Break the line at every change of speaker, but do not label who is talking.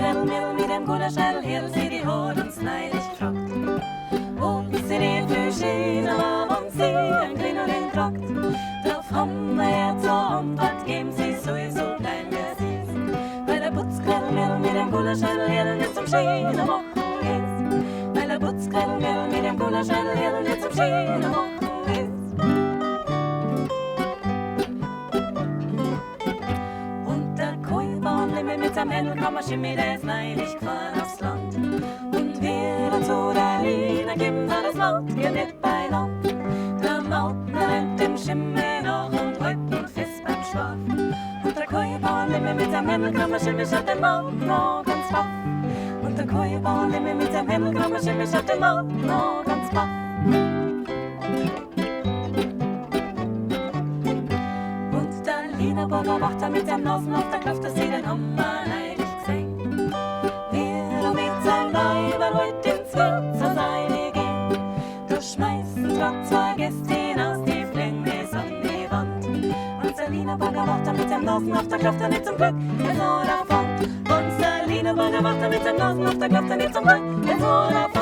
Putzkallmehl mit dem Gulaschell, hier sie die Hoden sneilig fragt. Und sie den für Schäler und sie ein kleinen Trakt. Drauf haben wir Herz und was geben sie sowieso klein wie sie ist. Weil der Putzkallmehl mit dem Gulaschell, hier nicht zum Schäler machen ist. Weil der Putzkallmehl mit dem Gulaschell, hier nicht zum Schäler machen ist. Mit seinem Händel kam er Schimmi, der ist neidig gefahren aufs Land. Und wir dazu der Lieder geben, hat es laut, geht nicht bei Land. Der Mauten rennt dem Schimmi noch und heute fest beim Schlaf. Und der Kuhbauernlimme mit seinem Händel kam er Schimmi, schaut den Mauten noch ganz baff. Und der Kuhbauernlimme mit seinem Händel kam er Schimmi, schaut den Mauten noch ganz baff. Wienerburger Wachter mit seinem Nasen auf der Kluft, dass sie den Hammer neidig gesehen. Wir mit seinem Weiber wollt ins Wirtshaus reingehen. Du schmeißt grad zwei Gäste hinaus, die fliegen bis an die Wand. Unser Wienerburger Wachter mit seinem Nasen auf der Kluft, nicht zum Glück, er so davon. Unser Wienerburger Wachter mit seinem Nasen auf der Kluft, nicht zum Glück, er so davon.